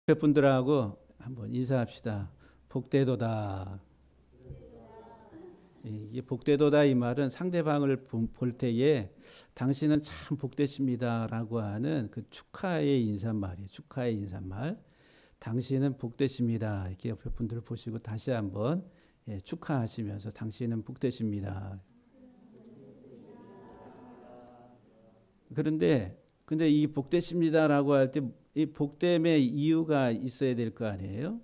옆에 분들하고 한번 인사합시다. 복되도다. 이 복되도다 이 말은 상대방을 볼 때에 당신은 참 복되십니다라고 하는 그 축하의 인사말이에요. 축하의 인사말. 당신은 복되십니다. 이렇게 옆에 분들을 보시고 다시 한번 축하하시면서 당신은 복되십니다. 근데 이 복되십니다라고 할 때 이 복됨의 이유가 있어야 될 거 아니에요?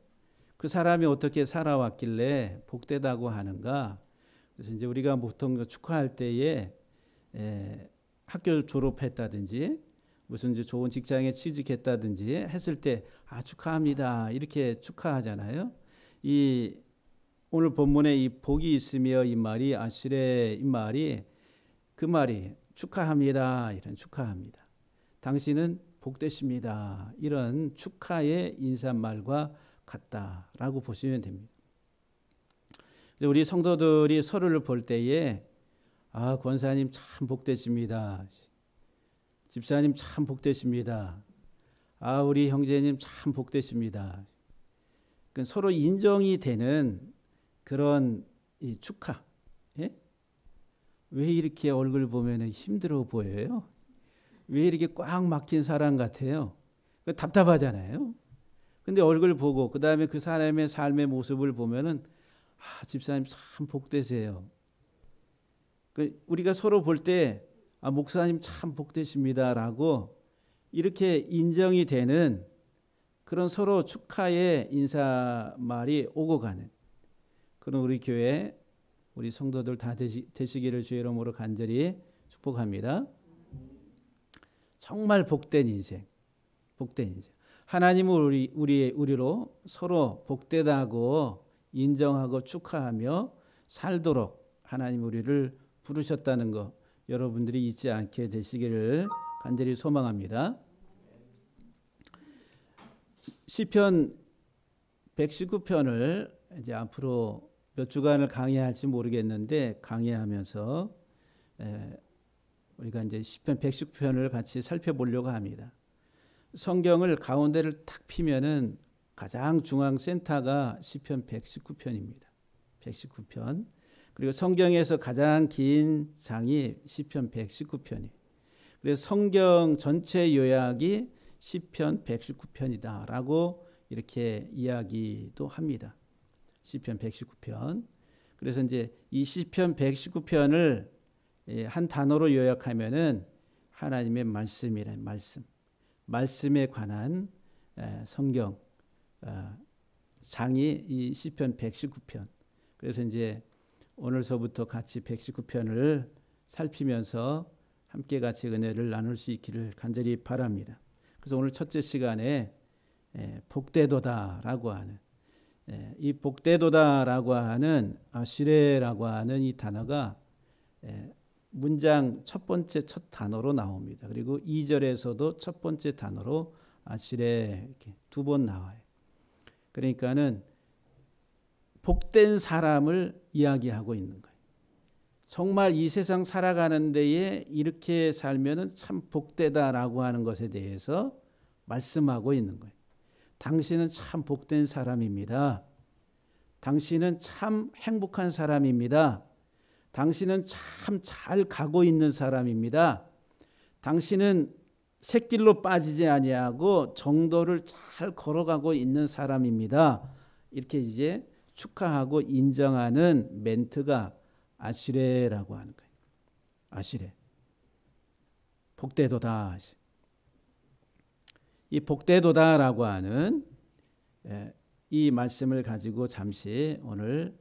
그 사람이 어떻게 살아왔길래 복되다고 하는가? 그래서 이제 우리가 보통 축하할 때에 학교 졸업했다든지 무슨 이제 좋은 직장에 취직했다든지 했을 때 축하합니다 이렇게 축하하잖아요. 이 오늘 본문에 이 복이 있으며 이 말이 아시레 이 말이 그 말이 축하합니다 이런 축하합니다. 당신은 복되십니다. 이런 축하의 인사말과 같다라고 보시면 됩니다. 우리 성도들이 서로를 볼 때에 권사님 참 복되십니다. 집사님 참 복되십니다. 우리 형제님 참 복되십니다. 그러니까 서로 인정이 되는 그런 이 축하. 예? 왜 이렇게 얼굴 보면 힘들어 보여요? 왜 이렇게 꽉 막힌 사람 같아요? 답답하잖아요. 근데 얼굴 보고 그 다음에 그 사람의 삶의 모습을 보면은 집사님 참 복되세요. 우리가 서로 볼 때 목사님 참 복되십니다라고 이렇게 인정이 되는 그런 서로 축하의 인사말이 오고 가는 그런 우리 교회 우리 성도들 다 되시기를 주의 이름으로 간절히 축복합니다. 정말 복된 인생, 복된 인생. 하나님은 우리로 서로 복되다고 인정하고 축하하며 살도록 하나님 우리를 부르셨다는 거 여러분들이 잊지 않게 되시기를 간절히 소망합니다. 시편 119편을 이제 앞으로 몇 주간을 강의할지 모르겠는데 강의하면서 우리가 이제 시편 119편을 같이 살펴보려고 합니다. 성경을 가운데를 탁 피면은 가장 중앙 센터가 시편 119편입니다. 119편. 그리고 성경에서 가장 긴 장이 시편 119편이에요. 그래서 성경 전체 요약이 시편 119편이다라고 이렇게 이야기도 합니다. 시편 119편. 그래서 이제 이 시편 119편을 한 단어로 요약하면은 하나님의 말씀이란 말씀. 말씀에 관한 성경 장이 이 시편 119편. 그래서 이제 오늘서부터 같이 119편을 살피면서 함께 같이 은혜를 나눌 수 있기를 간절히 바랍니다. 그래서 오늘 첫째 시간에 복되도다라고 하는 이 복되도다라고 하는 아시레라고 하는 이 단어가 문장 첫 번째 첫 단어로 나옵니다. 그리고 2절에서도 첫 번째 단어로 아시레 이렇게 두 번 나와요. 그러니까는 복된 사람을 이야기하고 있는 거예요. 정말 이 세상 살아가는 데에 이렇게 살면은 참 복되다라고 하는 것에 대해서 말씀하고 있는 거예요. 당신은 참 복된 사람입니다. 당신은 참 행복한 사람입니다. 당신은 참 잘 가고 있는 사람입니다. 당신은 샛길로 빠지지 아니하고 정도를 잘 걸어가고 있는 사람입니다. 이렇게 이제 축하하고 인정하는 멘트가 아시레라고 하는 거예요. 아시레. 복되도다. 이 복되도다라고 하는 이 말씀을 가지고 잠시 오늘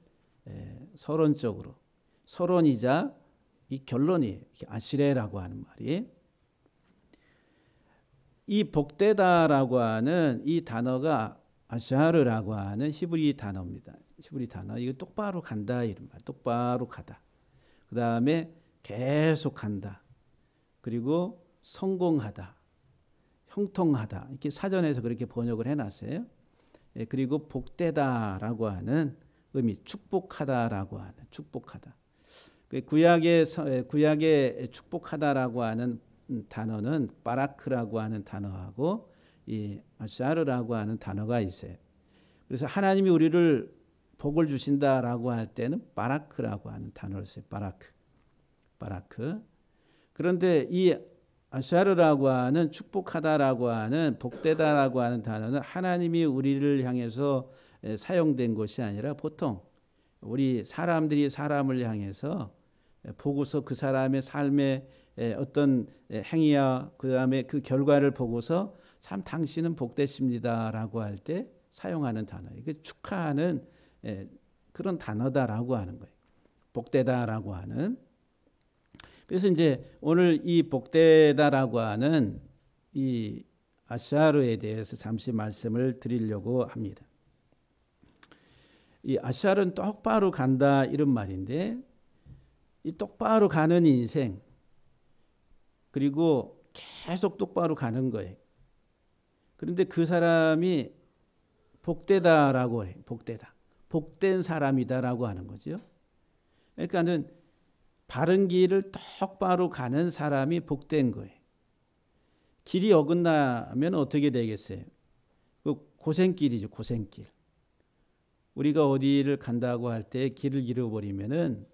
서론적으로 서론이자 이 결론이 아시레라고 하는 말이 이 복되다라고 하는 이 단어가 아샤르라고 하는 히브리 단어입니다. 히브리 단어 이거 똑바로 간다 이런 말. 똑바로 가다. 그 다음에 계속 간다. 그리고 성공하다. 형통하다. 이렇게 사전에서 그렇게 번역을 해놨어요. 그리고 복되다라고 하는 의미, 축복하다라고 하는 축복하다. 구약의 축복하다라고 하는 단어는 바라크라고 하는 단어하고 이 아샤르라고 하는 단어가 있어요. 그래서 하나님이 우리를 복을 주신다라고 할 때는 바라크라고 하는 단어를 써요. 바라크. 그런데 이 아샤르라고 하는 축복하다라고 하는 복되다라고 하는 단어는 하나님이 우리를 향해서 사용된 것이 아니라 보통 우리 사람들이 사람을 향해서 보고서 그 사람의 삶의 어떤 행위와 그 다음에 그 결과를 보고서 참 당신은 복되십니다라고 할 때 사용하는 단어. 이게 축하하는 그런 단어다라고 하는 거예요. 복되다라고 하는. 그래서 이제 오늘 이 복되다라고 하는 이 아샤르에 대해서 잠시 말씀을 드리려고 합니다. 이 아샤르는 똑바로 간다 이런 말인데 이 똑바로 가는 인생 그리고 계속 똑바로 가는 거예요. 그런데 그 사람이 복되다라고 해요. 복된 사람이다라고 하는 거죠. 그러니까는 바른 길을 똑바로 가는 사람이 복된 거예요. 길이 어긋나면 어떻게 되겠어요? 그 고생길이죠. 고생길. 우리가 어디를 간다고 할 때 길을 잃어버리면은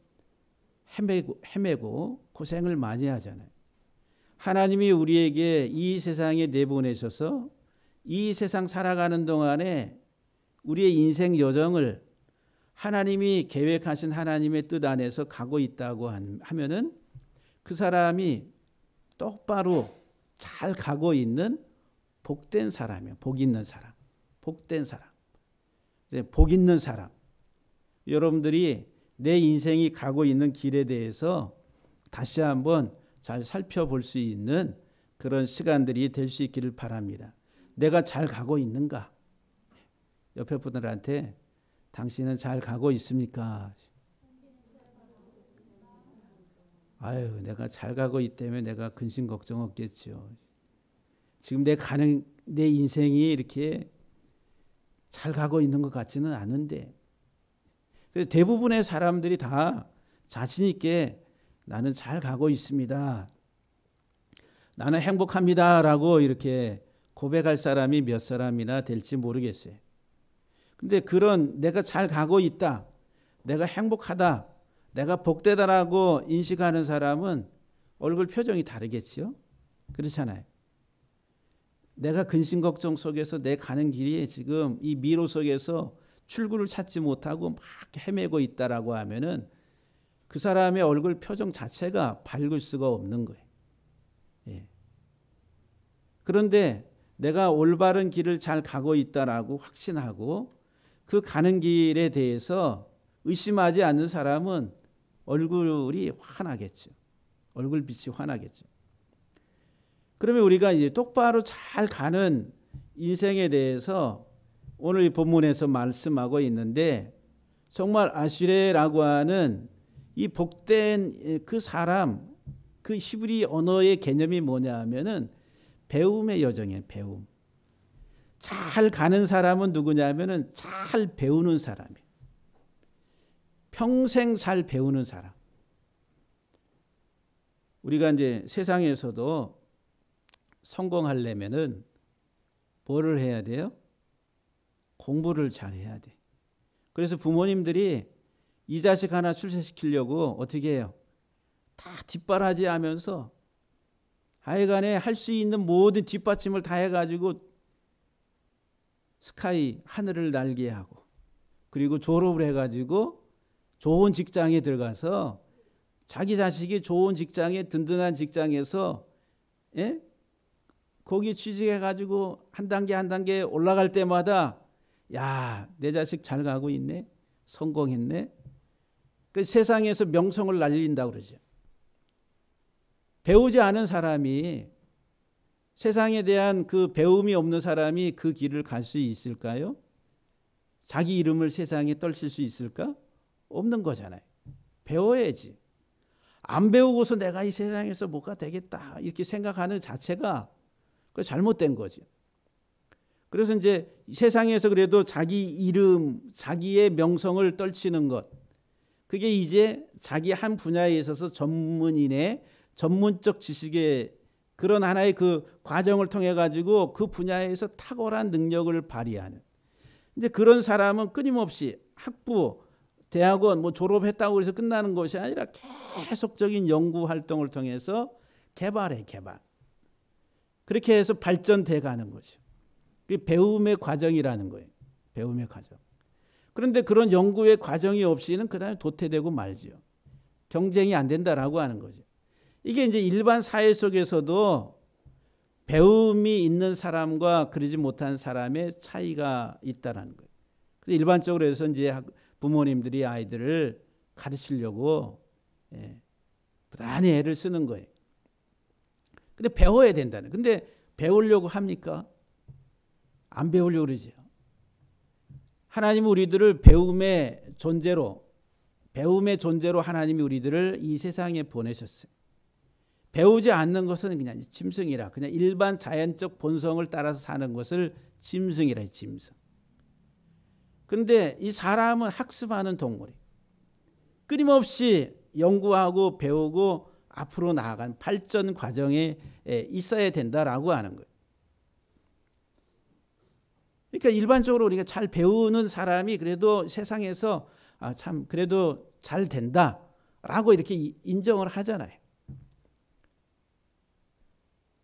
헤매고 고생을 많이 하잖아요. 하나님이 우리에게 이 세상에 내보내셔서 이 세상 살아가는 동안에 우리의 인생 여정을 하나님이 계획하신 하나님의 뜻 안에서 가고 있다고 하면은 그 사람이 똑바로 잘 가고 있는 복된 사람이에요. 복 있는 사람. 복된 사람. 복 있는 사람. 여러분들이 내 인생이 가고 있는 길에 대해서 다시 한번 잘 살펴볼 수 있는 그런 시간들이 될 수 있기를 바랍니다. 내가 잘 가고 있는가? 옆에 분들한테 당신은 잘 가고 있습니까? 아유, 내가 잘 가고 있다면 내가 근심 걱정 없겠죠. 지금 내 인생이 이렇게 잘 가고 있는 것 같지는 않은데. 그래서 대부분의 사람들이 다 자신 있게 나는 잘 가고 있습니다. 나는 행복합니다라고 이렇게 고백할 사람이 몇 사람이나 될지 모르겠어요. 근데 그런 내가 잘 가고 있다, 내가 행복하다, 내가 복되다라고 인식하는 사람은 얼굴 표정이 다르겠죠. 그렇잖아요. 내가 근심 걱정 속에서 내 가는 길이 지금 이 미로 속에서 출구를 찾지 못하고 막 헤매고 있다라고 하면은 그 사람의 얼굴 표정 자체가 밝을 수가 없는 거예요. 예. 그런데 내가 올바른 길을 잘 가고 있다라고 확신하고 그 가는 길에 대해서 의심하지 않는 사람은 얼굴이 환하겠죠. 얼굴빛이 환하겠죠. 그러면 우리가 이제 똑바로 잘 가는 인생에 대해서 오늘 이 본문에서 말씀하고 있는데 정말 아슈레라고 하는 이 복된 그 사람, 그 히브리 언어의 개념이 뭐냐 하면은 배움의 여정이에요. 배움. 잘 가는 사람은 누구냐면은 잘 배우는 사람이에요. 평생 잘 배우는 사람. 우리가 이제 세상에서도 성공하려면은 뭐를 해야 돼요? 공부를 잘 해야 돼. 그래서 부모님들이 이 자식 하나 출세시키려고 어떻게 해요? 다 뒷바라지 하면서 하여간에 할 수 있는 모든 뒷받침을 다 해가지고 스카이 하늘을 날게 하고 그리고 졸업을 해가지고 좋은 직장에 들어가서 자기 자식이 좋은 직장에 든든한 직장에서 거기 취직해가지고 한 단계 한 단계 올라갈 때마다 야, 내 자식 잘 가고 있네. 성공했네. 그 세상에서 명성을 날린다고 그러죠. 배우지 않은 사람이 세상에 대한 그 배움이 없는 사람이 그 길을 갈 수 있을까요? 자기 이름을 세상에 떨칠 수 있을까? 없는 거잖아요. 배워야지. 안 배우고서 내가 이 세상에서 뭐가 되겠다 이렇게 생각하는 자체가 그 잘못된 거죠. 그래서 이제 세상에서 그래도 자기 이름, 자기의 명성을 떨치는 것, 그게 이제 자기 한 분야에 있어서 전문인의 전문적 지식에 그런 하나의 그 과정을 통해 가지고 그 분야에서 탁월한 능력을 발휘하는, 이제 그런 사람은 끊임없이 학부, 대학원 뭐 졸업했다고 해서 끝나는 것이 아니라 계속적인 연구 활동을 통해서 개발. 그렇게 해서 발전돼 가는 거죠. 그게 배움의 과정이라는 거예요. 배움의 과정. 그런데 그런 연구의 과정이 없이는 그다음에 도태되고 말지요. 경쟁이 안 된다라고 하는 거죠. 이게 이제 일반 사회 속에서도 배움이 있는 사람과 그러지 못한 사람의 차이가 있다라는 거예요. 그래서 일반적으로 해서 이제 부모님들이 아이들을 가르치려고 부단히 애를 쓰는 거예요. 근데 배워야 된다는. 근데 배우려고 합니까? 안 배우려고 그러죠. 하나님은 우리들을 배움의 존재로 하나님이 우리들을 이 세상에 보내셨어요. 배우지 않는 것은 그냥 짐승이라, 그냥 일반 자연적 본성을 따라서 사는 것을 짐승이라 해요. 짐승. 그런데 이 사람은 학습하는 동물이에요. 끊임없이 연구하고 배우고 앞으로 나아간 발전 과정에 있어야 된다라고 하는 거예요. 그러니까 일반적으로 우리가 잘 배우는 사람이 그래도 세상에서 참 그래도 잘 된다라고 이렇게 인정을 하잖아요.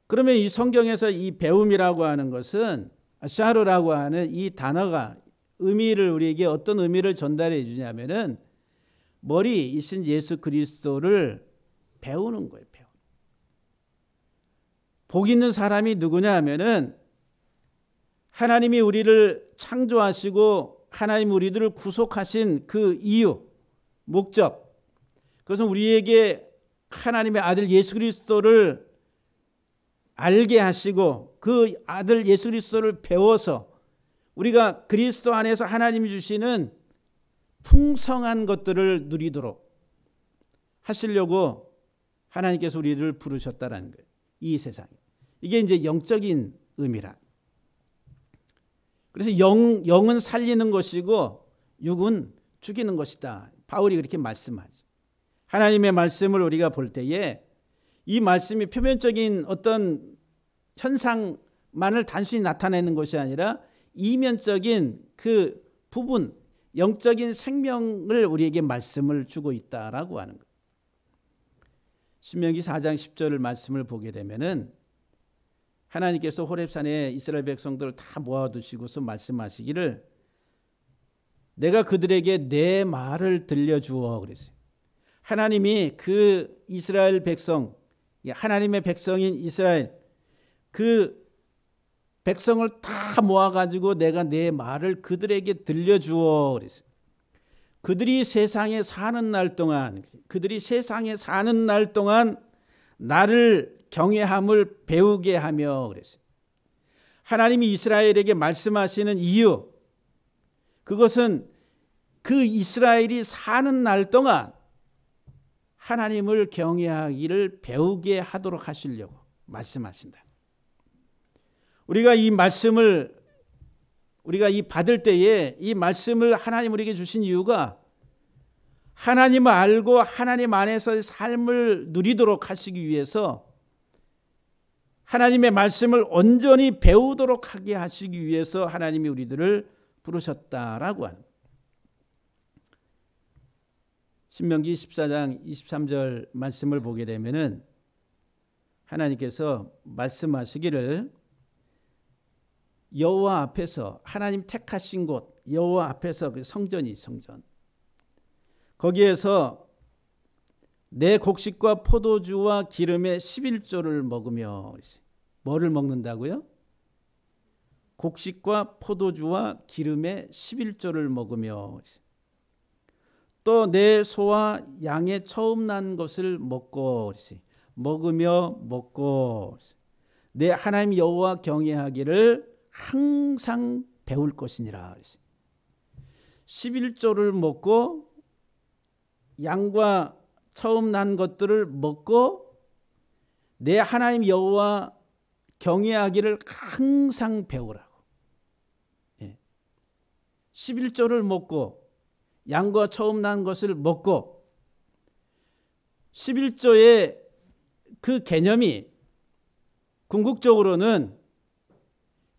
그러면 이 성경에서 이 배움이라고 하는 것은 샤르라고 하는 이 단어가 의미를 우리에게 어떤 의미를 전달해 주냐면은 머리이신 예수 그리스도를 배우는 거예요. 복 있는 사람이 누구냐 하면은 하나님이 우리를 창조하시고 하나님 우리들을 구속하신 그 이유, 목적, 그것은 우리에게 하나님의 아들 예수 그리스도를 알게 하시고 그 아들 예수 그리스도를 배워서 우리가 그리스도 안에서 하나님이 주시는 풍성한 것들을 누리도록 하시려고 하나님께서 우리를 부르셨다라는 거예요. 이 세상에. 이게 이제 영적인 의미라. 그래서 영은 살리는 것이고 육은 죽이는 것이다. 바울이 그렇게 말씀하죠. 하나님의 말씀을 우리가 볼 때에 이 말씀이 표면적인 어떤 현상만을 단순히 나타내는 것이 아니라 이면적인 그 부분, 영적인 생명을 우리에게 말씀을 주고 있다라고 하는 거예요. 신명기 4장 10절 말씀을 보게 되면은 하나님께서 호렙산에 이스라엘 백성들을 다 모아두시고서 말씀하시기를 내가 그들에게 내 말을 들려주어 그랬어요. 하나님이 그 이스라엘 백성, 하나님의 백성인 이스라엘 그 백성을 다 모아가지고 내가 내 말을 그들에게 들려주어 그랬어요. 그들이 세상에 사는 날 동안 나를 경외함을 배우게 하며 그랬어요. 하나님이 이스라엘에게 말씀하시는 이유, 그것은 그 이스라엘이 사는 날 동안 하나님을 경외하기를 배우게 하도록 하시려고 말씀하신다. 우리가 이 말씀을 받을 때에 이 말씀을 하나님 우리에게 주신 이유가 하나님을 알고 하나님 안에서의 삶을 누리도록 하시기 위해서, 하나님의 말씀을 온전히 배우도록 하게 하시기 위해서 하나님이 우리들을 부르셨다라고 하는 거예요. 신명기 14장 23절 말씀을 보게 되면은 하나님께서 말씀하시기를 여호와 앞에서, 하나님 택하신 곳 여호와 앞에서, 그 성전이 성전, 거기에서 내 곡식과 포도주와 기름의 11조를 먹으며, 뭐를 먹는다고요? 곡식과 포도주와 기름의 11조를 먹으며, 또 내 소와 양의 처음 난 것을 먹고 내 하나님 여호와 경외하기를 항상 배울 것이니라. 11조를 먹고 양과 처음 난 것들을 먹고 내 하나님 여호와 경외하기를 항상 배우라고. 11조를 먹고 양과 처음 난 것을 먹고, 11조의 그 개념이 궁극적으로는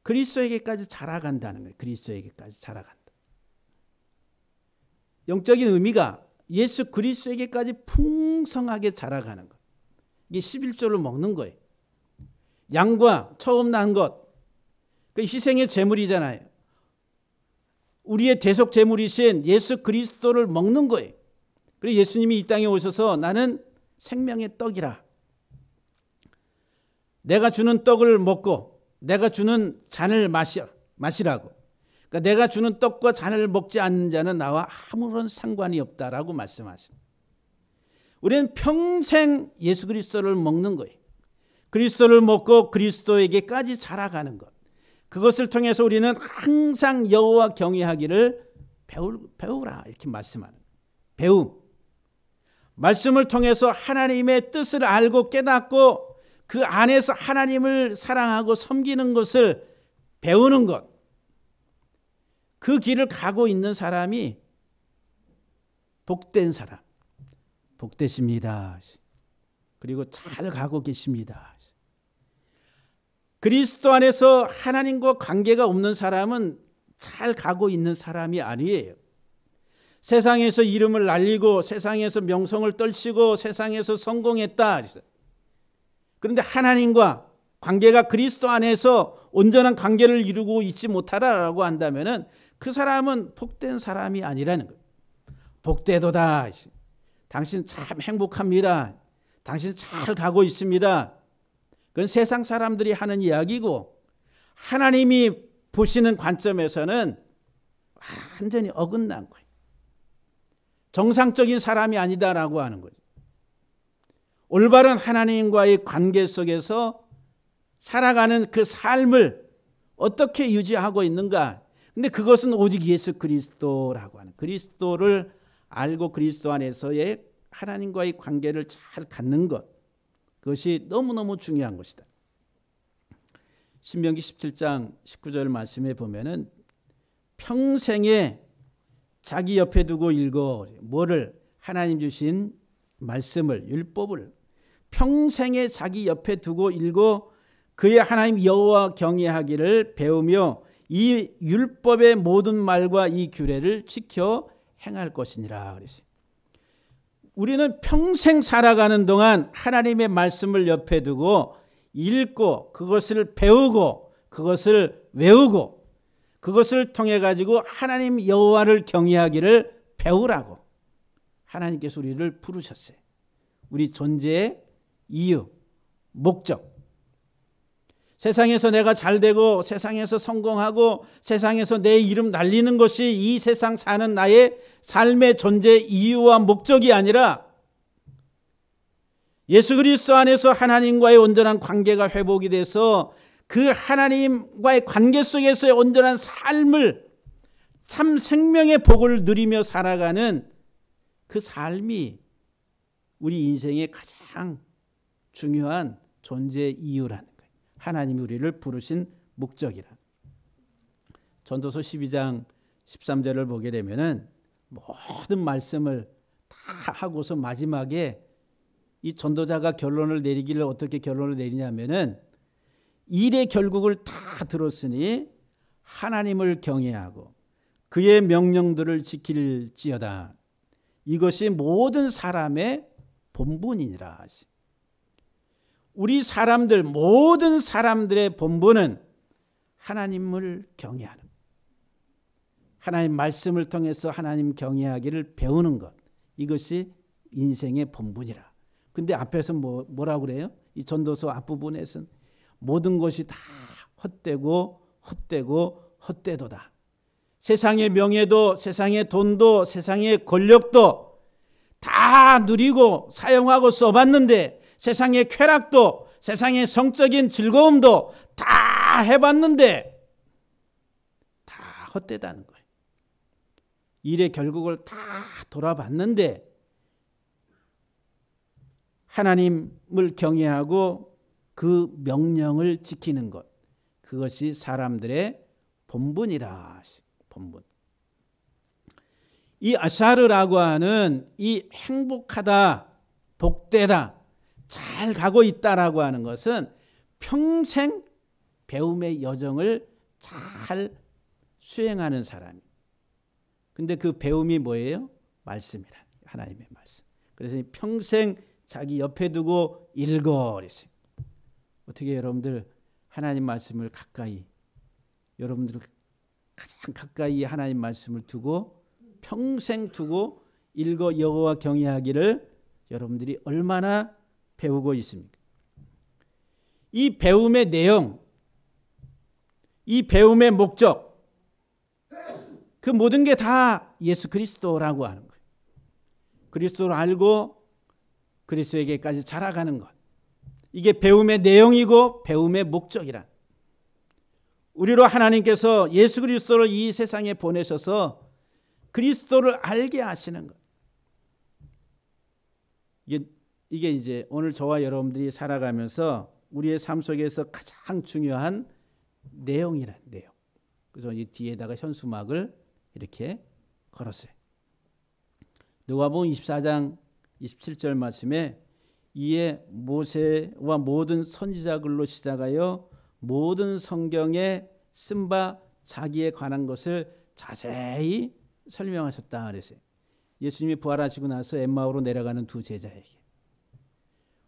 그리스도에게까지 자라간다는 거예요. 그리스도에게까지 자라간다. 영적인 의미가 예수 그리스도에게까지 풍성하게 자라가는 것. 이게 11조를 먹는 거예요. 양과 처음 난 것, 그 희생의 제물이잖아요. 우리의 대속 제물이신 예수 그리스도를 먹는 거예요. 그리고 예수님이 이 땅에 오셔서 나는 생명의 떡이라. 내가 주는 떡을 먹고 내가 주는 잔을 마시라고. 그러니까 내가 주는 떡과 잔을 먹지 않는 자는 나와 아무런 상관이 없다라고 말씀하십니다. 우리는 평생 예수 그리스도를 먹는 거예요. 그리스도를 먹고 그리스도에게까지 자라가는 것. 그것을 통해서 우리는 항상 여호와 경외하기를 배우라 이렇게 말씀하는 거예요. 배움. 말씀을 통해서 하나님의 뜻을 알고 깨닫고 그 안에서 하나님을 사랑하고 섬기는 것을 배우는 것. 그 길을 가고 있는 사람이 복된 사람. 복되십니다. 그리고 잘 가고 계십니다. 그리스도 안에서 하나님과 관계가 없는 사람은 잘 가고 있는 사람이 아니에요. 세상에서 이름을 날리고 세상에서 명성을 떨치고 세상에서 성공했다. 그런데 하나님과 관계가 그리스도 안에서 온전한 관계를 이루고 있지 못하다라고 한다면 그 사람은 복된 사람이 아니라는 거예요. 복되도다. 당신 참 행복합니다. 당신 잘 가고 있습니다. 그건 세상 사람들이 하는 이야기고 하나님이 보시는 관점에서는 완전히 어긋난 거예요. 정상적인 사람이 아니다라고 하는 거죠. 올바른 하나님과의 관계 속에서 살아가는 그 삶을 어떻게 유지하고 있는가. 근데 그것은 오직 예수 그리스도라고 하는 그리스도를 알고 그리스도 안에서의 하나님과의 관계를 잘 갖는 것. 그것이 너무너무 중요한 것이다. 신명기 17장 19절 말씀에 보면은 평생에 자기 옆에 두고 읽어. 뭐를? 하나님 주신 말씀을, 율법을 평생에 자기 옆에 두고 읽어 그의 하나님 여호와 경외하기를 배우며 이 율법의 모든 말과 이 규례를 지켜 행할 것이니라. 그랬어요. 우리는 평생 살아가는 동안 하나님의 말씀을 옆에 두고 읽고 그것을 배우고 그것을 외우고 그것을 통해 가지고 하나님 여호와를 경외하기를 배우라고 하나님께서 우리를 부르셨어요. 우리 존재의 이유, 목적. 세상에서 내가 잘되고 세상에서 성공하고 세상에서 내 이름 날리는 것이 이 세상 사는 나의 삶의 존재 이유와 목적이 아니라 예수 그리스도 안에서 하나님과의 온전한 관계가 회복이 돼서 그 하나님과의 관계 속에서의 온전한 삶을 참 생명의 복을 누리며 살아가는 그 삶이 우리 인생의 가장 중요한 존재 이유라는 거예요. 하나님이 우리를 부르신 목적이라. 전도서 12장 13절을 보게 되면은 모든 말씀을 다 하고서 마지막에 이 전도자가 결론을 내리기를 어떻게 결론을 내리냐면은 일의 결국을 다 들었으니 하나님을 경외하고 그의 명령들을 지킬지어다. 이것이 모든 사람의 본분이니라. 우리 사람들 모든 사람들의 본분은 하나님을 경외하는 하나님 말씀을 통해서 하나님 경외하기를 배우는 것. 이것이 인생의 본분이라. 근데 앞에서 뭐라고 그래요? 이 전도서 앞부분에서는 모든 것이 다 헛되고 헛되도다. 세상의 명예도 세상의 돈도 세상의 권력도 다 누리고 사용하고 써봤는데 세상의 쾌락도 세상의 성적인 즐거움도 다 해봤는데 다 헛되다는 거예요. 일의 결국을 다 돌아봤는데 하나님을 경외하고 그 명령을 지키는 것, 그것이 사람들의 본분이라. 본분. 이 아샤르라고 하는 이 행복하다, 복되다, 잘 가고 있다라고 하는 것은 평생 배움의 여정을 잘 수행하는 사람이. 근데 그 배움이 뭐예요? 말씀이라. 하나님의 말씀. 그래서 평생 자기 옆에 두고 읽어. 그랬어요. 어떻게 여러분들 하나님 말씀을 가까이, 여러분들 가장 가까이 하나님 말씀을 두고 평생 두고 읽어 여호와 경외하기를 여러분들이 얼마나 배우고 있습니까? 이 배움의 내용, 이 배움의 목적, 그 모든 게 다 예수 그리스도라고 하는 거예요. 그리스도를 알고 그리스도에게까지 자라가는 것. 이게 배움의 내용이고 배움의 목적이란. 우리로 하나님께서 예수 그리스도를 이 세상에 보내셔서 그리스도를 알게 하시는 것. 이게 이제 오늘 저와 여러분들이 살아가면서 우리의 삶 속에서 가장 중요한 내용이란 내용. 그래서 이 뒤에다가 현수막을 이렇게 걸었어요. 누가복음 24장 27절 말씀에 이에 모세와 모든 선지자 글로 시작하여 모든 성경에 쓴 바 자기에 관한 것을 자세히 설명하셨다 그랬어요. 예수님이 부활하시고 나서 엠마오로 내려가는 두 제자에게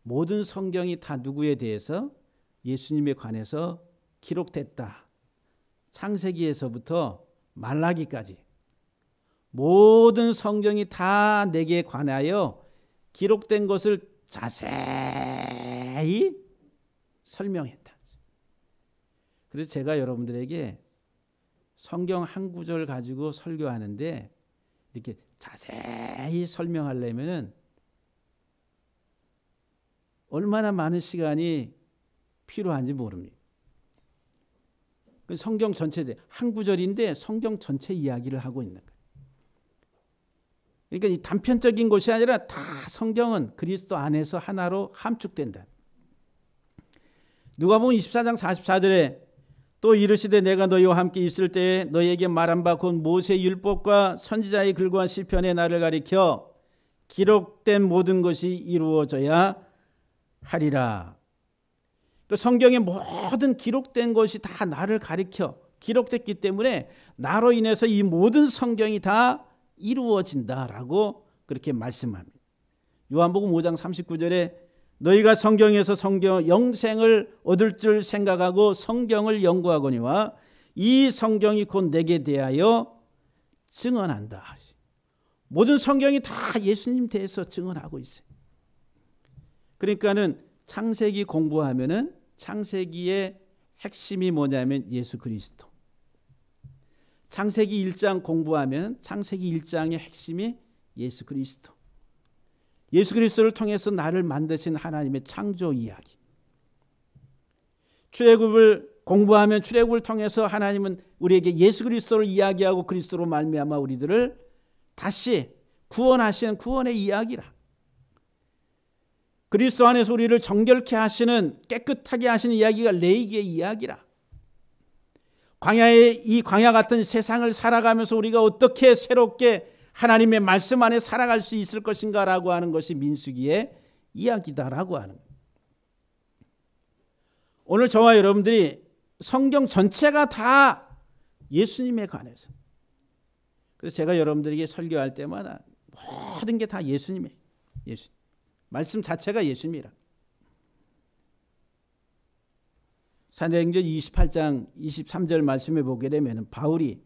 모든 성경이 다 누구에 대해서 예수님에 관해서 기록됐다. 창세기에서부터 말라기까지 모든 성경이 다 내게 관하여 기록된 것을 자세히 설명했다. 그래서 제가 여러분들에게 성경 한 구절 가지고 설교하는데 이렇게 자세히 설명하려면은 얼마나 많은 시간이 필요한지 모릅니다. 성경 전체 한 구절인데 성경 전체 이야기를 하고 있는 거예요. 그러니까 이 단편적인 것이 아니라 다 성경은 그리스도 안에서 하나로 함축된다. 누가복음 24장 44절에 또 이르시되 내가 너희와 함께 있을 때에 너희에게 말한 바 곧 모세 율법과 선지자의 글과 시편에 나를 가리켜 기록된 모든 것이 이루어져야 하리라. 그 성경의 모든 기록된 것이 다 나를 가리켜 기록됐기 때문에 나로 인해서 이 모든 성경이 다 이루어진다라고 그렇게 말씀합니다. 요한복음 5장 39절에 너희가 성경에서 성경 영생을 얻을 줄 생각하고 성경을 연구하거니와 이 성경이 곧 내게 대하여 증언한다. 모든 성경이 다 예수님 대해서 증언하고 있어요. 그러니까는 창세기 공부하면은 창세기의 핵심이 뭐냐면 예수 그리스도. 창세기 1장 공부하면 창세기 1장의 핵심이 예수 그리스도. 예수 그리스도를 통해서 나를 만드신 하나님의 창조 이야기. 출애굽을 공부하면 출애굽을 통해서 하나님은 우리에게 예수 그리스도를 이야기하고 그리스도로 말미암아 우리들을 다시 구원하시는 구원의 이야기라. 그리스도 안에서 우리를 정결케 하시는 깨끗하게 하시는 이야기가 레위기의 이야기라. 광야의 이 광야 같은 세상을 살아가면서 우리가 어떻게 새롭게 하나님의 말씀 안에 살아갈 수 있을 것인가라고 하는 것이 민수기의 이야기다라고 하는 거예요. 오늘 저와 여러분들이 성경 전체가 다 예수님에 관해서. 그래서 제가 여러분들에게 설교할 때마다 모든 게 다 예수님이에요. 예수님. 말씀 자체가 예수님이라. 사도행전 28장 23절 말씀에 보게 되면 바울이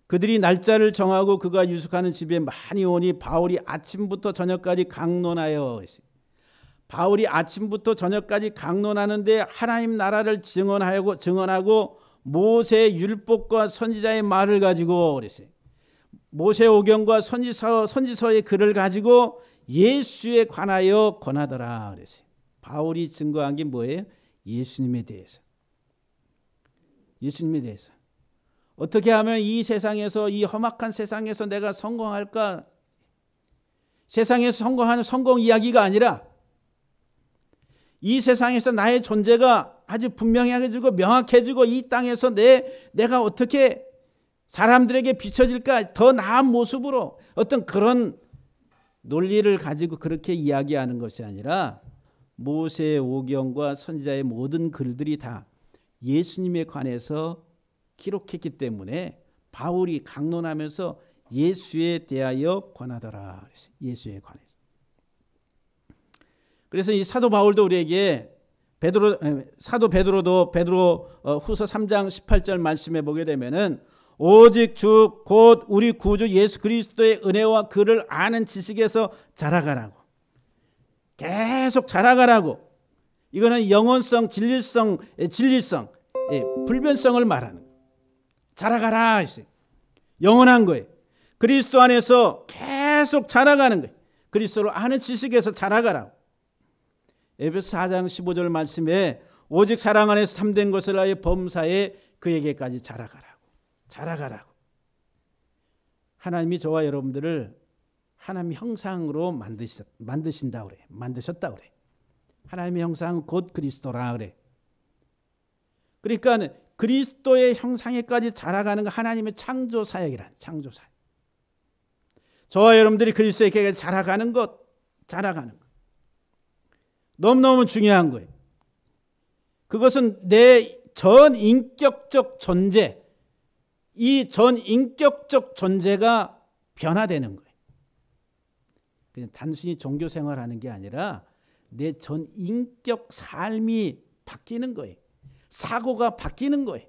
그들이 날짜를 정하고 그가 유숙하는 집에 많이 오니 바울이 아침부터 저녁까지 강론하여 바울이 아침부터 저녁까지 강론하는데 하나님 나라를 증언하고 모세 율법과 선지자의 말을 가지고 그랬어요. 모세 오경과 선지서의 글을 가지고 예수에 관하여 권하더라 그랬어요. 바울이 증거한 게 뭐예요? 예수님에 대해서. 예수님에 대해서. 어떻게 하면 이 세상에서 이 험악한 세상에서 내가 성공할까? 세상에서 성공하는 성공 이야기가 아니라 이 세상에서 나의 존재가 아주 분명해지고 명확해지고 이 땅에서 내가 어떻게 사람들에게 비춰질까? 더 나은 모습으로 어떤 그런 논리를 가지고 그렇게 이야기하는 것이 아니라 모세의 오경과 선지자의 모든 글들이 다 예수님에 관해서 기록했기 때문에 바울이 강론하면서 예수에 대하여 권하더라. 예수에 관해서. 그래서 이 사도 바울도 우리에게 사도 베드로도 베드로 후서 3장 18절 말씀에 보게 되면은 오직 주 곧 우리 구주 예수 그리스도의 은혜와 그를 아는 지식에서 자라가라고. 계속 자라가라고. 이거는 영원성, 진리성, 불변성을 말하는 거예요. 자라가라 했어요. 영원한 거예요. 그리스도 안에서 계속 자라가는 거예요. 그리스도를 아는 지식에서 자라가라고. 에베소 4장 15절 말씀에 오직 사랑 안에서 참된 것을 하여 범사에 그에게까지 자라가라고. 하나님이 저와 여러분들을 하나님의 형상으로 만드셨다 그래. 하나님의 형상은 곧 그리스도라 그래. 그러니까 그리스도의 형상에까지 자라가는 거 하나님의 창조 사역이란 창조 사역. 저와 여러분들이 그리스도에게 자라가는 것. 너무너무 중요한 거예요. 그것은 내 전인격적 존재, 이 전인격적 존재가 변화되는 거예요. 그냥 단순히 종교 생활하는 게 아니라 내 전인격 삶이 바뀌는 거예요. 사고가 바뀌는 거예요.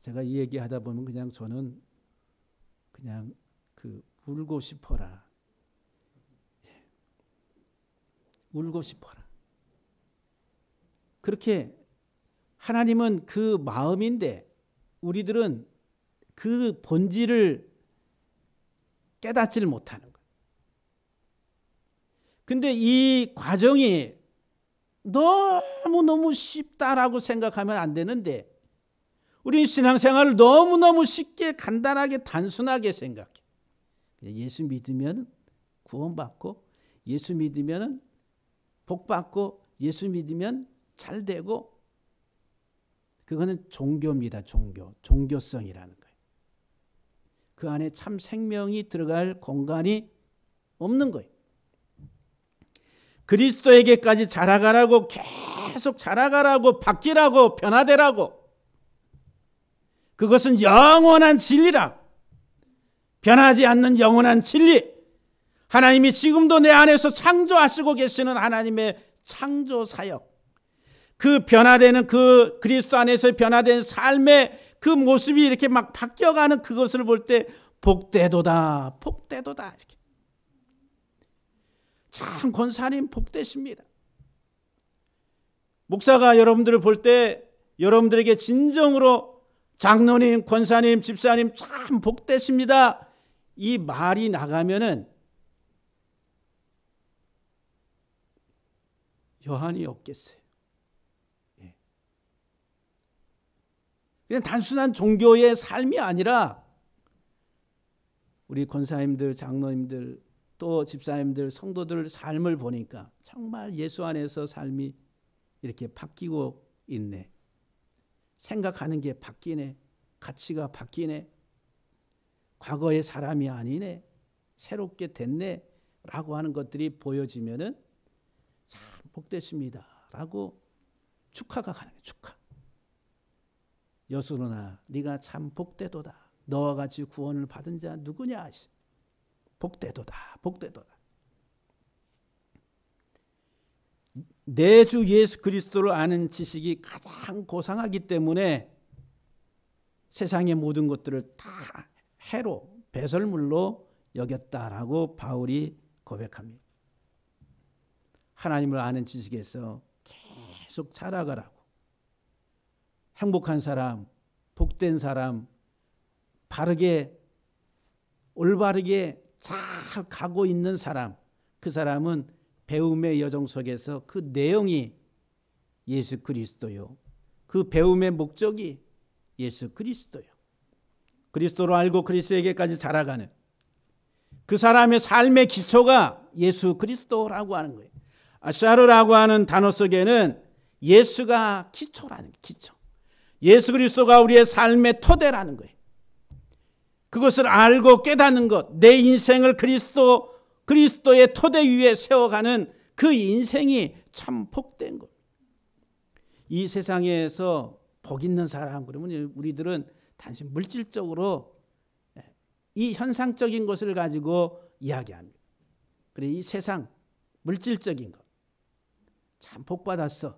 제가 이 얘기하다 보면 그냥 저는 그냥 울고 싶어라. 울고 싶어라. 그렇게 하나님은 그 마음인데 우리들은 그 본질을 깨닫지를 못하는 거예요. 근데 이 과정이 너무너무 쉽다라고 생각하면 안 되는데 우리 신앙생활을 너무너무 쉽게 간단하게 단순하게 생각해. 예수 믿으면 구원받고 예수 믿으면 복받고 예수 믿으면 잘되고 그거는 종교입니다. 종교성이라는 거예요. 그 안에 참 생명이 들어갈 공간이 없는 거예요. 그리스도에게까지 자라가라고 계속 자라가라고 바뀌라고 변화되라고 그것은 영원한 진리라. 변하지 않는 영원한 진리. 하나님이 지금도 내 안에서 창조하시고 계시는 하나님의 창조 사역. 그 변화되는 그 그리스도 안에서 변화된 삶의 그 모습이 이렇게 막 바뀌어가는 그것을 볼 때 복되도다. 이렇게. 참 권사님 복되십니다. 목사가 여러분들을 볼 때 여러분들에게 진정으로 장로님, 권사님, 집사님 참 복되십니다. 이 말이 나가면은 여한이 없겠어요. 그냥 단순한 종교의 삶이 아니라 우리 권사님들, 장로님들, 또 집사님들, 성도들 삶을 보니까 정말 예수 안에서 삶이 이렇게 바뀌고 있네. 생각하는 게 바뀌네. 가치가 바뀌네. 과거의 사람이 아니네. 새롭게 됐네. 라고 하는 것들이 보여지면은 참 복되십니다. 라고 축하가 가는 거예요. 축하. 여수로나 네가 참 복되도다. 너와 같이 구원을 받은 자 누구냐? 복되도다. 내 주 예수 그리스도를 아는 지식이 가장 고상하기 때문에 세상의 모든 것들을 다 해로 배설물로 여겼다라고 바울이 고백합니다. 하나님을 아는 지식에서 계속 자라가라고. 행복한 사람, 복된 사람, 바르게 올바르게 잘 가고 있는 사람, 그 사람은 배움의 여정 속에서 그 내용이 예수 그리스도요. 그 배움의 목적이 예수 그리스도요. 그리스도를 알고 그리스도에게까지 자라가는 그 사람의 삶의 기초가 예수 그리스도라고 하는 거예요. 아샤르라고 하는 단어 속에는 예수가 기초라는 거예요. 기초. 예수 그리스도가 우리의 삶의 토대라는 거예요. 그것을 알고 깨닫는 것, 내 인생을 그리스도의 토대 위에 세워가는 그 인생이 참 복된 것. 이 세상에서 복 있는 사람 그러면 우리들은 단순히 물질적으로 이 현상적인 것을 가지고 이야기합니다. 그래, 이 세상 물질적인 것, 참 복 받았어,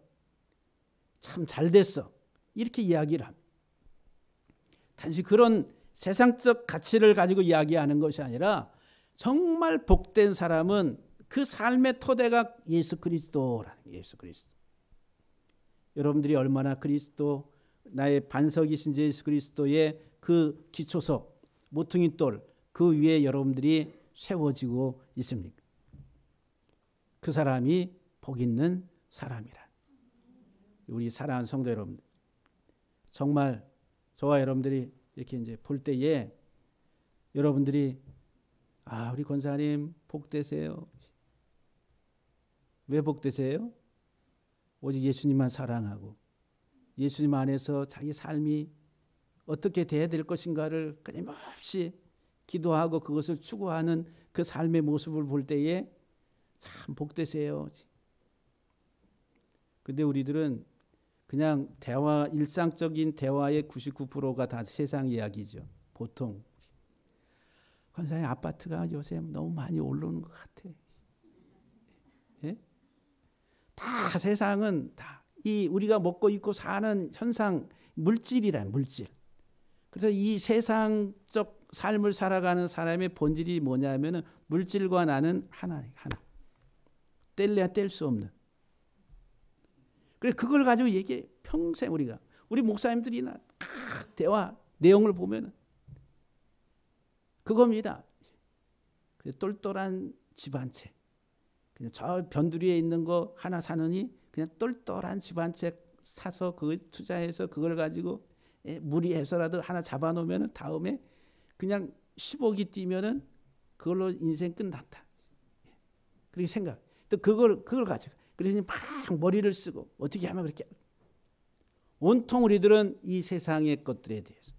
참 잘 됐어, 이렇게 이야기를 합니다. 단지 그런 세상적 가치를 가지고 이야기하는 것이 아니라 정말 복된 사람은 그 삶의 토대가 예수 그리스도라는 거예요. 예수 그리스도. 여러분들이 얼마나 그리스도, 나의 반석이신 예수 그리스도의 그 기초석, 모퉁이 돌, 그 위에 여러분들이 세워지고 있습니까? 그 사람이 복 있는 사람이라. 우리 사랑하는 성도 여러분들, 정말 저와 여러분들이 이렇게 이제 볼 때에 여러분들이 우리 권사님 복되세요. 왜 복되세요? 오직 예수님만 사랑하고 예수님 안에서 자기 삶이 어떻게 돼야 될 것인가를 끊임없이 기도하고 그것을 추구하는 그 삶의 모습을 볼 때에 참 복되세요. 근데 우리들은 그냥 일상적인 대화의 99%가 다 세상 이야기죠. 보통 권사님 아파트가 요새 너무 많이 오르는 것 같아. 예? 다 세상은 다 이 우리가 먹고 입고 사는 현상, 물질이란 물질. 그래서 이 세상적 삶을 살아가는 사람의 본질이 뭐냐면은 물질과 나는 하나. 뗄래야 뗄 수 없는. 그래 그걸 가지고 얘기해. 평생 우리 목사님들이나 대화 내용을 보면은 그겁니다. 똘똘한 집 한 채. 그냥 저 변두리에 있는 거 하나 사느니 그냥 똘똘한 집 한 채 사서 그걸 투자해서 그걸 가지고 무리해서라도 하나 잡아놓으면은 다음에 그냥 10억이 뛰면은 그걸로 인생 끝났다. 그렇게 생각. 또 그걸 가지고 그래서 막 머리를 쓰고 어떻게 하면 그렇게 온통 우리들은 이 세상의 것들에 대해서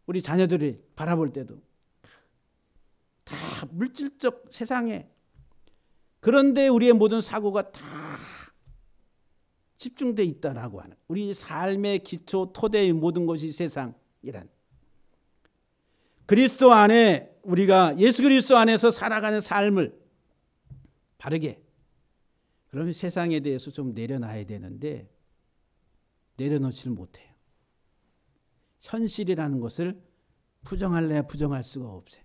우리 자녀들이 바라볼 때도 다 물질적 세상에 그런데 우리의 모든 사고가 다 집중되어 있다라고 하는 우리 삶의 기초 토대의 모든 것이 세상이란 그리스도 안에 우리가 예수 그리스도 안에서 살아가는 삶을 바르게 그러면 세상에 대해서 좀 내려놔야 되는데 내려놓지를 못해요. 현실이라는 것을 부정할래야 부정할 수가 없어요.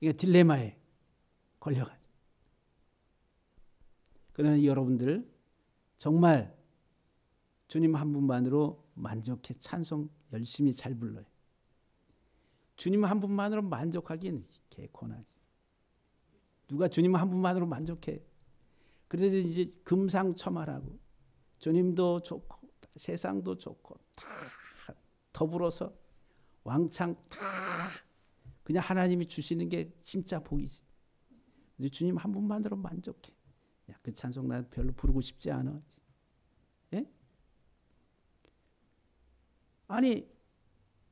이게 딜레마에 걸려가지고. 그러나 여러분들 정말 주님 한 분만으로 만족해 찬송 열심히 잘 불러요. 주님 한 분만으로 만족하기는 개코나지. 누가 주님 한 분만으로 만족해. 그래도 이제 금상첨화라고 주님도 좋고 세상도 좋고 다 더불어서 왕창 다 그냥 하나님이 주시는 게 진짜 복이지. 주님 한 분만으로 만족해. 야, 그 찬송 나 별로 부르고 싶지 않아. 예? 아니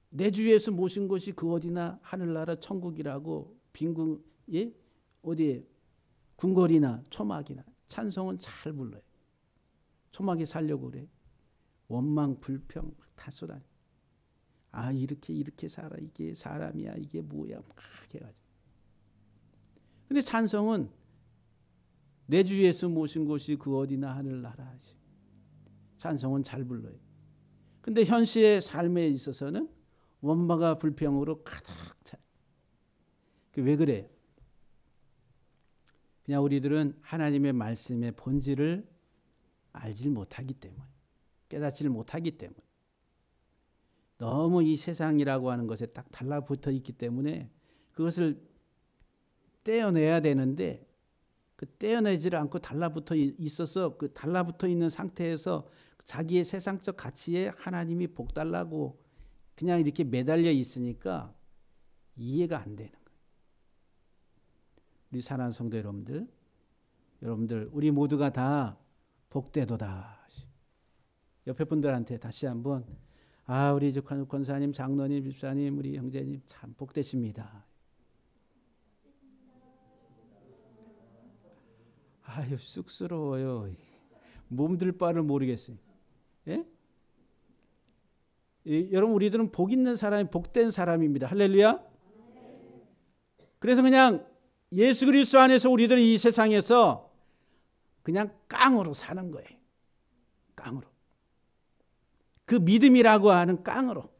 내 주 예수 모신 것이 그 어디나 하늘나라 천국이라고 빈궁 예? 어디에 궁궐이나 초막이나 찬송은 잘 불러요. 초막에 살려고 그래. 원망 불평 다 쏟아내. 이렇게 살아. 이게 사람이야. 이게 뭐야. 막 해가지고. 근데 찬송은 내 주 예수 모신 곳이 그 어디나 하늘나라. 찬송은 잘 불러요. 근데 현실의 삶에 있어서는 원망과 불평으로 가득 차. 왜 그래요? 그냥 우리들은 하나님의 말씀의 본질을 알지 못하기 때문에 깨닫지 못하기 때문에 너무 이 세상이라고 하는 것에 딱 달라붙어 있기 때문에 그것을 떼어내야 되는데 그 떼어내지를 않고 달라붙어 있어서 그 달라붙어 있는 상태에서 자기의 세상적 가치에 하나님이 복 달라고 그냥 이렇게 매달려 있으니까 이해가 안 되는 거예요. 우리 사랑하는 성도 여러분들 우리 모두가 다 복되도다. 옆에 분들한테 다시 한번 아, 우리 권사님, 장로님, 집사님, 우리 형제님 참 복되십니다. 아유, 쑥스러워요. 몸들 바를 모르겠어요. 예? 여러분, 우리들은 복 있는 사람이 복된 사람입니다. 할렐루야. 그래서 그냥 예수 그리스도 안에서 우리들은 이 세상에서 그냥 깡으로 사는 거예요. 깡으로. 그 믿음이라고 하는 깡으로.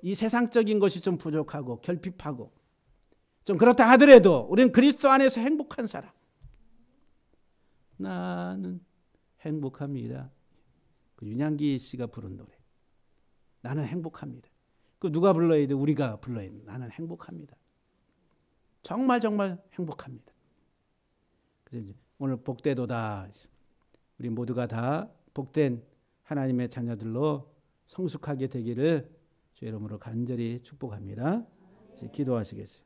이 세상적인 것이 좀 부족하고 결핍하고 좀 그렇다 하더라도 우리는 그리스도 안에서 행복한 사람. 나는 행복합니다. 그 윤향기 씨가 부른 노래. 나는 행복합니다. 그 누가 불러야 돼? 우리가 불러야 돼. 나는 행복합니다. 정말 정말 행복합니다. 그래서 이제 오늘 복되도다. 우리 모두가 다 복된 하나님의 자녀들로 성숙하게 되기를 주의 이름으로 간절히 축복합니다. 이제 기도하시겠어요.